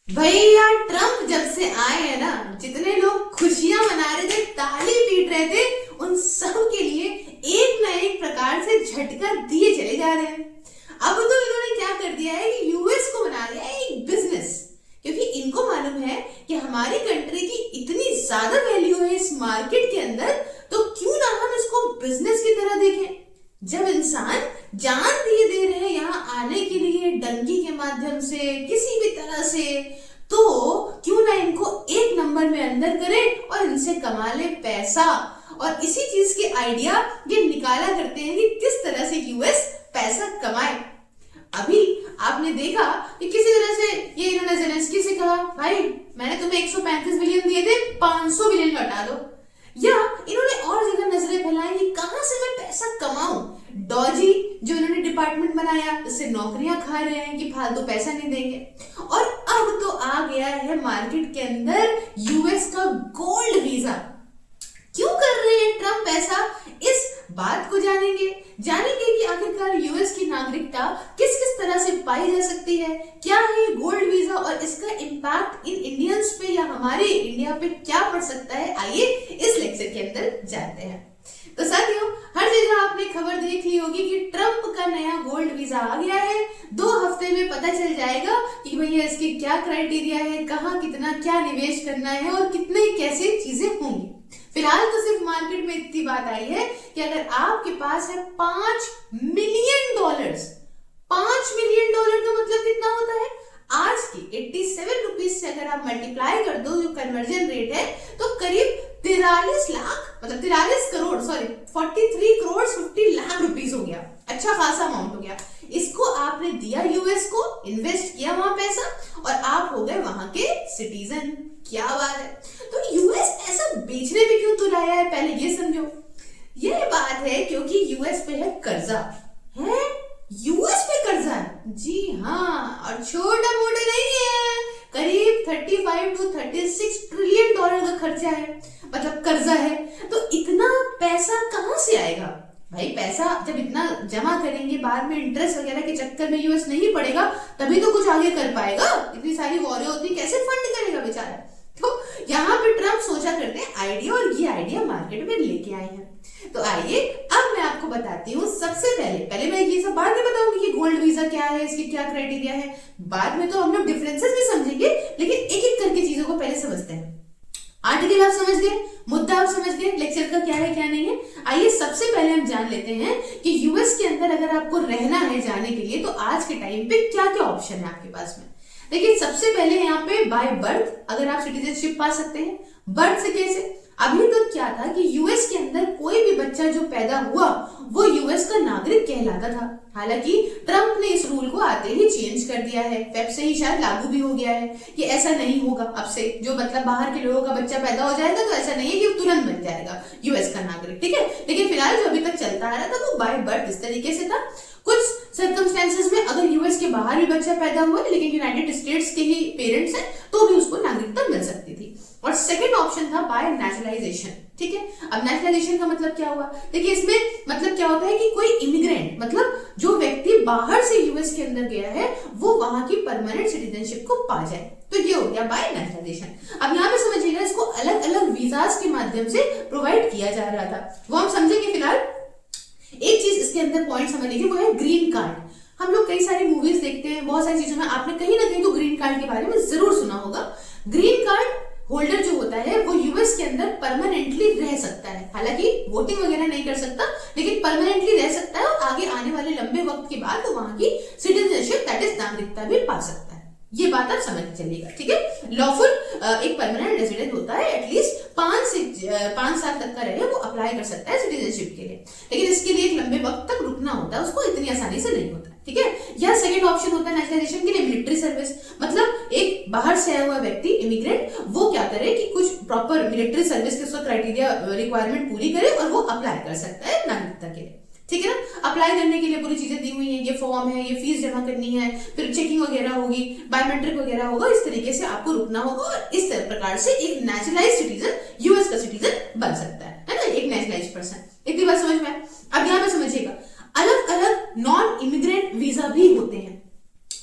भैया ट्रम्प जब से आए हैं ना, जितने लोग खुशियां मना रहे थे, ताली पीट रहे थे, उन सब के लिए एक ना एक प्रकार से झटका दिए चले जा रहे हैं। अब तो इन्होंने क्या कर दिया है कि यूएस को बना लिया है एक बिजनेस, क्योंकि इनको मालूम है कि हमारी कंट्री की इतनी ज्यादा वैल्यू है इस मार्केट के अंदर, तो क्यों ना हम इसको बिजनेस की तरह देखें। जब इंसान जान दिए दे रहे हैं यहाँ आने के लिए डंकी के माध्यम से, किसी भी तरह से, तो क्यों ना इनको एक नंबर में अंदर करें और इनसे कमा ले पैसा। और इसी चीज के आइडिया ये निकाला करते हैं कि किस तरह से यूएस पैसा कमाए। अभी आपने देखा कि किसी तरह से ये इन्होंने जेलेंस्की से कहा, भाई मैंने तुम्हें 135 बिलियन दिए थे, 500 बिलियन लौटा दो। या इन्होंने और जगह नजरें फैलाई कि कहां से मैं पैसा कमाऊं। डॉजी जो इन्होंने डिपार्टमेंट बनाया, इससे नौकरियां खा रहे हैं कि फालतू पैसा नहीं देंगे। और अब तो आ गया है मार्केट के अंदर यूएस का गोल्ड वीजा। क्यों कर रहे हैं ट्रम्प ऐसा, इस बात को जानेंगे कि आखिरकार यूएस की नागरिकता किस किस तरह से पाई जा सकती है, क्या है गोल्ड वीजा और इसका इम्पैक्ट इन इंडियंस पे या हमारे इंडिया पे क्या पड़ सकता है। आइए इस लेक्चर के अंदर जाते हैं। तो साथियों, हर जगह आपने खबर देख ली होगी कि ट्रम्प का नया गोल्ड वीजा आ गया है। 2 हफ्ते में पता चल जाएगा कि भैया इसके क्या क्राइटेरिया है, कहाँ कितना क्या निवेश करना है और कितने कैसे चीजें होंगी। फिलहाल तो सिर्फ मार्केट में इतनी बात आई है कि अगर आपके पास है $5 मिलियन, $5 मिलियन का मतलब कितना होता है, आज की 87 रुपीज से अगर आप मल्टीप्लाई कर दो, जो कन्वर्जन रेट है, तो करीब 43 लाख, मतलब 43 करोड़, सॉरी 43 करोड़ 50 लाख रुपीस हो गया। अच्छा खासा अमाउंट हो गया। इसको आपने दिया यूएस को, इन्वेस्ट किया वहां पैसा और आप हो गए वहां के सिटीजन। क्या बात है। तो यूएस ऐसा बेचने पे क्यों तुलाया है, पहले ये समझो। ये बात है क्योंकि यूएस पे है कर्जा, है यूएस पे कर्जा है, जी हाँ, और छोटा मोटा नहीं है, करीब 35 to 36 ट्रिलियन डॉलर का खर्चा है, मतलब कर्जा है। तो इतना पैसा कहां से आएगा भाई। पैसा जब इतना जमा करेंगे, बाद में इंटरेस्ट वगैरह के चक्कर में यूएस नहीं पड़ेगा, तभी तो कुछ आगे कर पाएगा। इतनी सारी वॉरें होती, कैसे फंड करेगा बेचारा। तो यहाँ पे ट्रम्प सोचा करते हैं आइडिया, और ये आइडिया मार्केट में लेके आए हैं। तो आइए अब मैं आपको बताती हूँ। सबसे पहले मैं ये सब बाद में बताऊंगी कि गोल्ड वीजा क्या है, इसकी क्या क्राइटेरिया है। बाद में तो हम लोग डिफरेंसेस भी समझेंगे, लेकिन एक एक करके चीजों को पहले समझते हैं। आर्टिकल आप समझ गए, मुद्दा आप समझ गए, लेक्चर का क्या है क्या नहीं है। आइए सबसे पहले हम जान लेते हैं कि यूएस के अंदर अगर आपको रहना है जाने के लिए, तो आज के टाइम पे क्या क्या ऑप्शन है आपके पास में। देखिए, सबसे पहले यहाँ पे बाय बर्थ अगर आप सिटीजनशिप पा सकते हैं। बर्थ से कैसे, अभी तक क्या था कि यूएस के अंदर कोई भी बच्चा जो पैदा हुआ वो यूएस का नागरिक कहलाता था। हालांकि ट्रम्प ने इस रूल को आते ही चेंज कर दिया है, फेब से ही शायद लागू भी हो गया है कि ऐसा नहीं होगा अब से। जो मतलब बाहर के लोगों का बच्चा पैदा हो जाएगा तो ऐसा नहीं है कि वो तुरंत बन जाएगा यूएस का नागरिक, ठीक है। लेकिन फिलहाल जो अभी तक चलता आ रहा था वो बाय बर्थ इस तरीके से था। कुछ सर्कमस्टेंसेस में अगर यूएस के बाहर भी बच्चा पैदा हुआ है लेकिन यूनाइटेड स्टेट्स के ही पेरेंट्स हैं, तो भी उसको नागरिकता मिल सकती थी। और सेकंड ऑप्शन था बाय नेचुरलाइजेशन, ठीक है। अब नेचुरलाइजेशन का मतलब क्या हुआ, देखिए इसमें मतलब क्या होता है कि कोई इमिग्रेंट, मतलब जो व्यक्ति बाहर से यूएस के अंदर गया है, वो वहां की परमानेंट सिटीजनशिप को पा जाए, तो ये हो गया बाय नेचुरलाइजेशन। अब यहाँ पे समझिएगा, इसको अलग अलग वीजास के माध्यम से प्रोवाइड किया जा रहा था, वो हम समझेंगे। फिलहाल एक चीज इसके अंदर पॉइंट समझ लीजिए, वो है ग्रीन कार्ड। हम लोग कई सारी मूवीज देखते हैं, बहुत सारी चीजों में आपने कहीं ना कहीं तो ग्रीन कार्ड के बारे में जरूर सुना होगा। ग्रीन कार्ड होल्डर जो होता है वो यूएस के अंदर परमानेंटली रह सकता है, हालांकि वोटिंग वगैरह नहीं कर सकता, लेकिन परमानेंटली रह सकता है और आगे आने वाले लंबे वक्त के बाद तो वहां की सिटीजनशिप दैट इज नागरिकता भी पा सकता है। ये बात आप समझ चलिएगा, ठीक है। लॉफुल एक परमानेंट रेजिडेंट होता है, एटलीस्ट 5 साल तक का रहे, वो अप्लाई कर सकता है सिटीजनशिप के लिए, लेकिन इसके लिए एक लंबे वक्त तक रुकना होता है, उसको इतनी आसानी से नहीं होता, ठीक है। या सेकंड ऑप्शन होता है नेशनलाइजेशन के लिए मिलिट्री सर्विस, मतलब एक बाहर से आया हुआ व्यक्ति इमिग्रेंट, वो क्या करे कि कुछ प्रॉपर मिलिट्री सर्विस के उसका क्राइटेरिया रिक्वायरमेंट पूरी करे और वो अप्लाई कर सकता है नागरिकता के लिए, ठीक है ना। अप्लाई करने के लिए पूरी चीजें दी हुई हैं, ये फॉर्म है, ये फीस जमा करनी है, फिर चेकिंग वगैरह होगी, बायोमेट्रिक वगैरह होगा, इस तरीके से आपको रुकना होगा और इस प्रकार से एक नेचुरलाइज सिटीजन यूएस का सिटीजन बन सकता है ना, एक नेचुरलाइज पर्सन। इतनी बात समझ में। अब यहाँ पे समझिएगा, अलग अलग नॉन इमिग्रेंट वीजा भी होते हैं,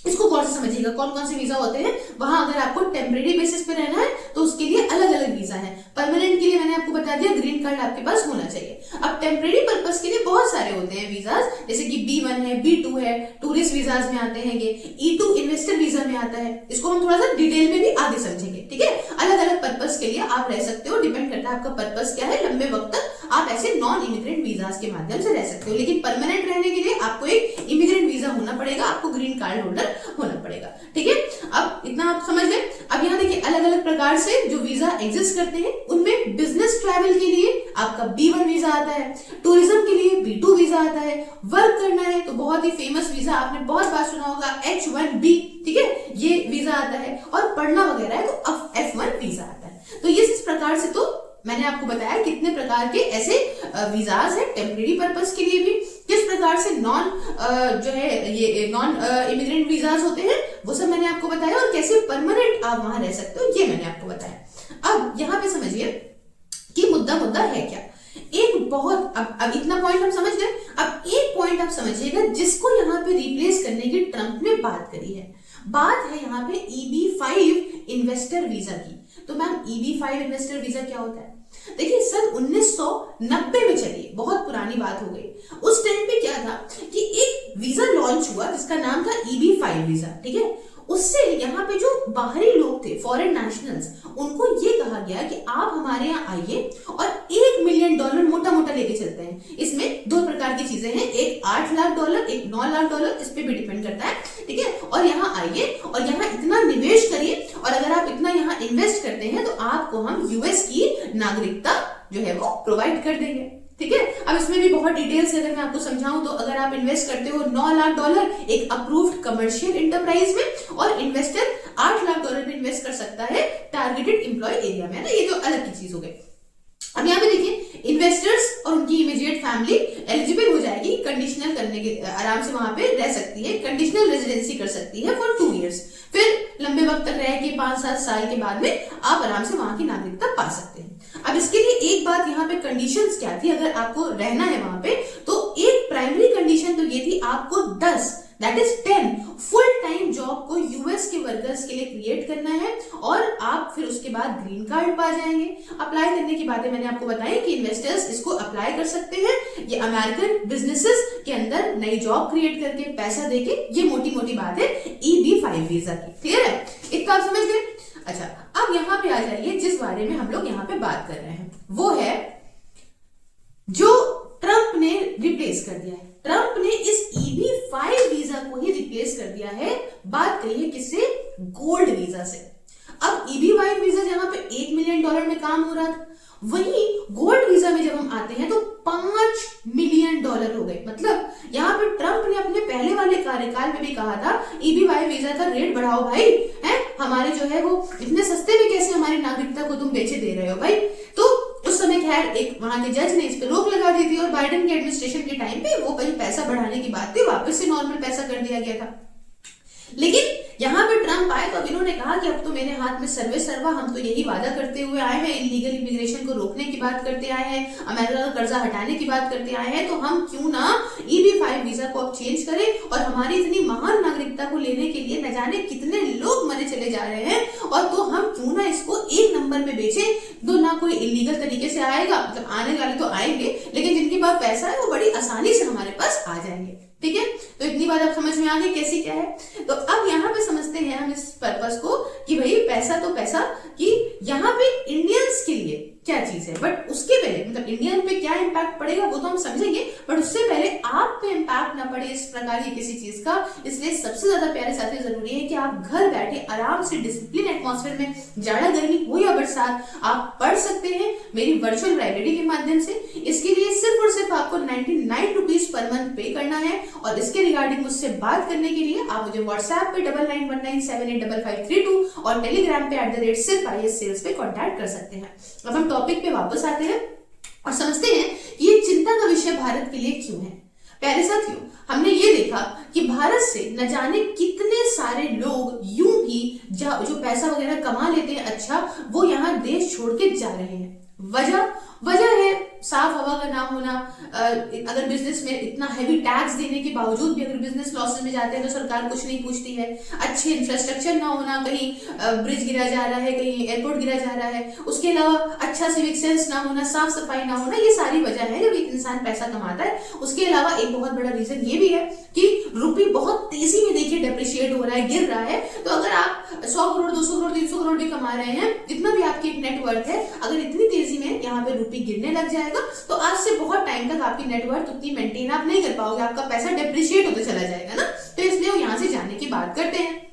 इसको गौर से समझिएगा। कौन कौन से वीजा होते हैं, वहां अगर अगर आपको टेम्परेरी बेसिस पे रहना है तो उसके लिए अलग अलग वीजा है। परमानेंट के लिए मैंने आपको बता दिया ग्रीन कार्ड आपके पास होना चाहिए। अब टेम्परेरी पर्पस के लिए बहुत सारे होते हैं वीजाज, जैसे कि B1 है, B2 है, टूरिस्ट वीजाज में आते हैं, ये E2 इन्वेस्टर वीजा में आता है। इसको हम थोड़ा सा डिटेल में भी आगे समझेंगे, ठीक है। अलग अलग पर्पस के लिए आप रह सकते हो, डिपेंड करता है आपका पर्पस क्या है। लंबे वक्त तक आप ऐसे नॉन इमिग्रेंट वीजाज के माध्यम से रह सकते हो, लेकिन परमानेंट रहने के लिए आपको एक इमिग्रेंट वीजा होना पड़ेगा, आपको ग्रीन कार्ड होल्डर होना पड़ेगा, ठीक है। अब इतना आप समझ गए। अब यहाँ देखिए अलग अलग प्रकार से जो वीजा एग्जिस्ट करते हैं, उनमें बिजनेस ट्रैवल के लिए आपका B1 वीजा आता है, टूरिज्म के लिए B2 वीजा आता है, वर्क करना है तो बहुत ही फेमस वीजा आपने बहुत बार सुना होगा H1B, ठीक है, ये वीजा आता है, और पढ़ना वगैरह है तो F1 वीजा आता है। तो ये इस प्रकार से तो मैंने आपको बताया कितने प्रकार के ऐसे वीजाज हैं टेम्परेरी पर्पस के लिए भी, किस प्रकार से नॉन जो है ये नॉन इमिग्रेंट वीजाज होते हैं वो सब मैंने आपको बताया, और कैसे परमानेंट आप वहां रह सकते हो ये मैंने आपको बताया। अब यहाँ पे समझिए कि मुद्दा है क्या। एक बहुत अब इतना पॉइंट हम समझ गए। अब एक पॉइंट आप समझिएगा जिसको यहाँ पे रिप्लेस करने की ट्रम्प ने बात करी है। बात है यहाँ पे EB5 इन्वेस्टर वीजा की। तो मैम EB5 इन्वेस्टर वीजा क्या होता है? देखिए सन 1990 में, चलिए बहुत पुरानी बात हो गई। उस टाइम पे क्या था कि एक वीजा लॉन्च हुआ जिसका नाम था EB5 वीजा, ठीक है। उससे यहाँ पे जो बाहरी लोग थे, फॉरेन नेशनल्स, उनको ये कहा गया कि आप हमारे यहाँ आइए और $1 मिलियन मोटा मोटा लेके चलते हैं। इसमें दो प्रकार की चीजें हैं, एक $8 लाख, एक $9 लाख, इस पे भी डिपेंड करता है, ठीक है। और यहाँ आइए और यहाँ इतना निवेश करिए, और अगर आप इतना यहाँ इन्वेस्ट करते हैं तो आपको हम US की नागरिकता जो है वो प्रोवाइड कर देंगे, ठीक है। अब इसमें भी बहुत डिटेल से अगर मैं आपको समझाऊं तो अगर आप इन्वेस्ट करते हो $9 लाख एक अप्रूव्ड कमर्शियल एंटरप्राइज में, और इन्वेस्टर $8 लाख भी इन्वेस्ट कर सकता है टारगेटेड एम्प्लॉय एरिया में, है ना। ये तो अलग की चीज हो गई। अब यहाँ पे देखिए इन्वेस्टर्स और उनकी इमीडिएट फैमिली एलिजिबल हो जाएगी, कंडीशनल करने के आराम से वहां पे रह सकती है, कंडीशनल रेजिडेंसी कर सकती है फॉर 2 इयर्स। फिर लंबे वक्त तक रह के 5-7 साल के बाद में आप आराम से वहां की नागरिकता पा सकते हैं। अब इसके लिए एक बात यहाँ पे कंडीशंस क्या थी, अगर आपको रहना है वहां पे तो एक प्राइमरी कंडीशन तो ये थी, आपको 10 फुल टाइम जॉब को US के वर्कर्स के लिए क्रिएट करना है, और आप फिर उसके बाद ग्रीन कार्ड पा जाएंगे। अप्लाई करने की बातें मैंने आपको बताई कि इन्वेस्टर्स इसको अप्लाई कर सकते हैं, ये अमेरिकन बिजनेसेस के अंदर नई जॉब क्रिएट करके पैसा देके, ये मोटी मोटी बात है EB5 वीजा की। क्लियर है? इतना आप समझ गए। अच्छा अब यहाँ पे आ जाइए, जिस बारे में हम लोग यहाँ पे बात कर रहे हैं वो है जो ट्रंप ने रिप्लेस कर दिया है। ट्रंप ने इस EB5 वीजा को ही रिप्लेस कर दिया है। बात करी है किससे? गोल्ड वीजा से। अब EB5 वीजा जहां पे $1 मिलियन में काम हो रहा था, वहीं गोल्ड वीजा में जब हम आते हैं तो $5 मिलियन हो गए। मतलब यहाँ पे ट्रंप ने अपने पहले वाले कार्यकाल में भी कहा था EB5 वीजा का रेट बढ़ाओ भाई, है हमारे जो है वो इतने सस्ते में कैसे हमारी नागरिकता को तुम बेचे दे रहे हो भाई। तो उस समय खैर एक वहां के जज ने इस पे रोक लगा दी थी, और बाइडेन के एडमिनिस्ट्रेशन के टाइम पे वो भाई पैसा बढ़ाने की बात थी, वापस से नॉर्मल पैसा कर दिया गया था। लेकिन यहाँ पे ट्रंप आए तो अब इन्होंने कहा कि अब तो मेरे हाथ में सर्वे सर्वा, हम तो यही वादा करते हुए आए हैं, इलीगल इमिग्रेशन को रोकने की बात करते आए हैं, अमेरिका का कर्जा हटाने की बात करते आए हैं, तो हम क्यों ना EB5 वीजा को अब चेंज करें, और हमारी इतनी महान नागरिकता को लेने के लिए न जाने कितने लोग मरे चले जा रहे हैं, और तो हम क्यों ना इसको 1 नंबर में बेचें। तो ना कोई इलीगल तरीके से आएगा, मतलब आने वाले तो आएंगे, लेकिन जिनके पास पैसा है वो बड़ी आसानी से हमारे पास आ जाएंगे, ठीक है। तो इतनी बात आप समझ में आ गई कैसी क्या है। तो अब यहाँ पे समझते हैं हम इस पर्पस को कि भाई पैसा तो पैसा, कि यहाँ पे इंडियंस के लिए क्या चीज है, बट उसके पहले मतलब इंडियन पे क्या इम्पैक्ट पड़ेगा वो तो हम समझेंगे, बट उससे पहले आप पे इम्पैक्ट ना पड़े इस प्रकार की किसी चीज का, इसलिए सबसे ज्यादा प्यारे साथी जरूरी है कि आप घर बैठे आराम से डिसिप्लिन एटमॉस्फेयर में, जाड़ा गर्मी हो या बरसात, आप पढ़ सकते हैं मेरी वर्चुअल लाइब्रेरी के माध्यम से। इसके लिए सिर्फ और सिर्फ आपको 99 रुपीज पर मंथ पे करना है, और इसके रिगार्डिंग मुझसे बात करने के लिए आप मुझे व्हाट्सएप पे 9919785532 और टेलीग्राम पे @SIRFISSales पे कॉन्टैक्ट कर सकते हैं। अब हम टॉपिक पे वापस आते हैं और समझते हैं कि ये चिंता का विषय भारत के लिए क्यों है। प्यारे साथियों, हमने ये देखा कि भारत से न जाने कितने सारे लोग यूं ही जो पैसा वगैरह कमा लेते हैं, अच्छा वो यहाँ देश छोड़ के जा रहे हैं। वजह है साफ हवा का ना होना, अगर बिजनेस में इतना हैवी टैक्स देने के बावजूद भी अगर बिजनेस लॉसेस में जाते हैं तो सरकार कुछ नहीं पूछती है, अच्छे इंफ्रास्ट्रक्चर ना होना, कहीं ब्रिज गिरा जा रहा है, कहीं एयरपोर्ट गिरा जा रहा है, उसके अलावा अच्छा सिविक सेंस ना होना, साफ सफाई ना होना, ये सारी वजह है जब एक इंसान पैसा कमाता है। उसके अलावा एक बहुत बड़ा रीजन ये भी है कि रुपये बहुत तेजी में देखिए डेप्रिशिएट हो रहा है, गिर रहा है। तो अगर आप 100 करोड़ 200 करोड़ 300 करोड़ भी कमा रहे हैं, जितना भी आपकी नेटवर्थ है, अगर इतनी तेजी में यहाँ पे रुपये गिरने लग जाएगा तो आज से बहुत टाइम तक आपकी नेटवर्थ उतनी मेंटेन आप नहीं कर पाओगे, आपका पैसा डेप्रिशिएट होते चला जाएगा ना। तो इसलिए वो यहाँ से जाने की बात करते हैं।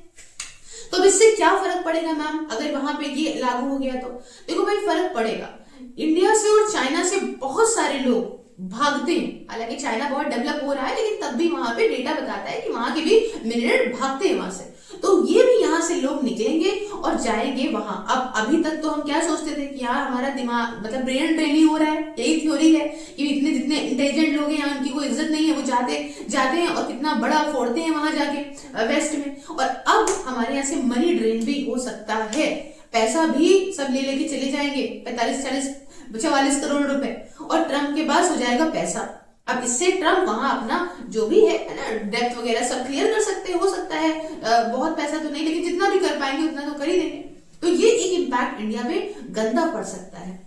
तो अब इससे क्या फर्क पड़ेगा मैम अगर वहां पे ये लागू हो गया? तो देखो भाई फर्क पड़ेगा। इंडिया से और चाइना से बहुत सारे लोग भागते हैं, हालांकि चाइना बहुत डेवलप हो रहा है लेकिन तब भी वहां पे डेटा बताता है कि वहां के भी मिलियनर भागते हैं वहां से। तो ये भी यहाँ से लोग निकलेंगे और जाएंगे वहां। अब अभी तक तो हम क्या सोचते थे कि यहाँ हमारा दिमाग मतलब ब्रेन ड्रेन ही हो रहा है, यही थ्योरी है कि इतने जितने इंटेलिजेंट लोग हैं यहाँ उनकी कोई इज्जत नहीं है, वो जाते हैं और कितना बड़ा फोड़ते हैं वहां जाके वेस्ट में। और अब हमारे यहाँ से मनी ड्रेन भी हो सकता है, पैसा भी सब ले लेके चले जाएंगे 45 करोड़ रुपए, और ट्रम्प के पास हो जाएगा पैसा। अब इससे ट्रम्प वहां अपना जो भी है ना डेप्थ वगैरह सब क्लियर कर सकते हैं, हो सकता है बहुत पैसा तो नहीं लेकिन जितना भी कर पाएंगे उतना तो कर ही देंगे। तो ये एक इम्पैक्ट इंडिया पे गंदा पड़ सकता है।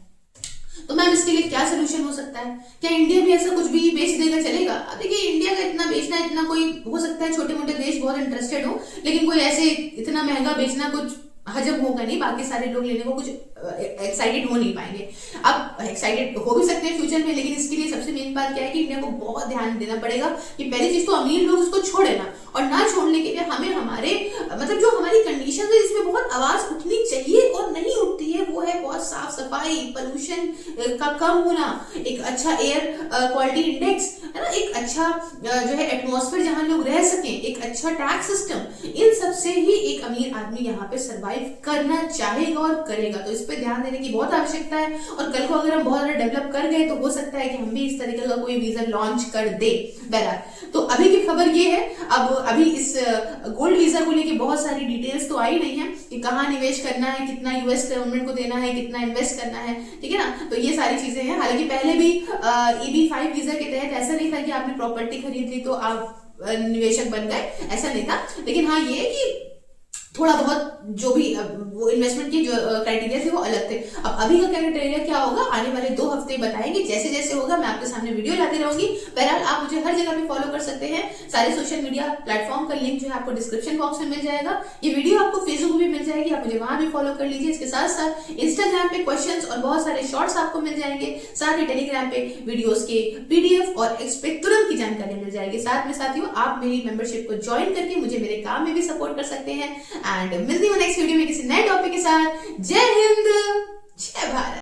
तो मैम इसके लिए क्या सोल्यूशन हो सकता है? क्या इंडिया भी ऐसा कुछ भी बेच देगा चलेगा? अब देखिए इंडिया का इतना बेचना, इतना कोई हो सकता है छोटे मोटे देश बहुत इंटरेस्टेड हो, लेकिन कोई ऐसे इतना महंगा बेचना कुछ हजम होगा नहीं, बाकी सारे लोग लेने को कुछ एक्साइटेड हो नहीं पाएंगे। अब एक्साइटेड हो भी सकते हैं फ्यूचर में, लेकिन इसके लिए सबसे मेन बात क्या है कि इंडिया को बहुत ध्यान देना पड़ेगा कि पहली चीज तो अमीर लोग उसको छोड़े ना, और ना छोड़ने के लिए हमें हमारे मतलब जो हमारी कंडीशन है जिसमें बहुत आवाज उठनी चाहिए और नहीं उठती है, वो है बहुत साफ सफाई, पोल्यूशन का कम होना, एक अच्छा एयर क्वालिटी इंडेक्स है ना, एक अच्छा जो है एटमॉस्फेयर जहां लोग रह सकें, एक अच्छा टैक्स सिस्टम। इन सब से ही एक अमीर आदमी यहाँ पे सर्वाइव करना चाहेगा और करेगा। तो इस पे ध्यान देने की बहुत आवश्यकता है, और कल को अगर हम बहुत ज्यादा डेवलप कर गए तो हो सकता है कि हम भी इस तरीके का कोई वीजा लॉन्च कर दे। बहरहाल तो अभी की खबर ये है, अब अभी इस गोल्ड वीजा को लेके बहुत सारी डिटेल्स तो आई नहीं है कि कहाँ निवेश करना है, कितना यूएस गवर्नमेंट को देना है, कितना इन्वेस्ट करना है, ठीक है ना। तो ये सारी चीजें हैं। हालांकि पहले भी EB-5 वीजा के तहत ऐसा नहीं था कि आपने प्रॉपर्टी खरीद ली तो आप निवेशक बन गए, ऐसा नहीं था। लेकिन हाँ ये कि थोड़ा बहुत जो भी वो इन्वेस्टमेंट की जो क्राइटेरिया थे वो अलग थे। अब अभी का क्राइटेरिया क्या होगा आने वाले 2 हफ्ते बताएंगे, जैसे जैसे होगा मैं आपके सामने वीडियो लाती रहूंगी। बहरहाल आप मुझे हर जगह पे फॉलो कर सकते हैं, सारे सोशल मीडिया प्लेटफॉर्म का लिंक जो है आपको डिस्क्रिप्शन बॉक्स में मिल जाएगा। ये वीडियो आपको फेसबुक भी मिल जाएगी, आप मुझे वहां भी फॉलो कर लीजिए। इसके साथ साथ इंस्टाग्राम पे क्वेश्चंस और बहुत सारे शॉर्ट्स आपको मिल जाएंगे, साथ ही टेलीग्राम पे वीडियोस के PDF और इस पे तुरंत की जानकारी मिल जाएगी। साथ में साथियों आप मेरी मेंबरशिप को ज्वाइन करके मुझे मेरे काम में भी सपोर्ट कर सकते हैं। एंड मिलती हूँ नेक्स्ट वीडियो में किसी नए टॉपिक के साथ। जय हिंद।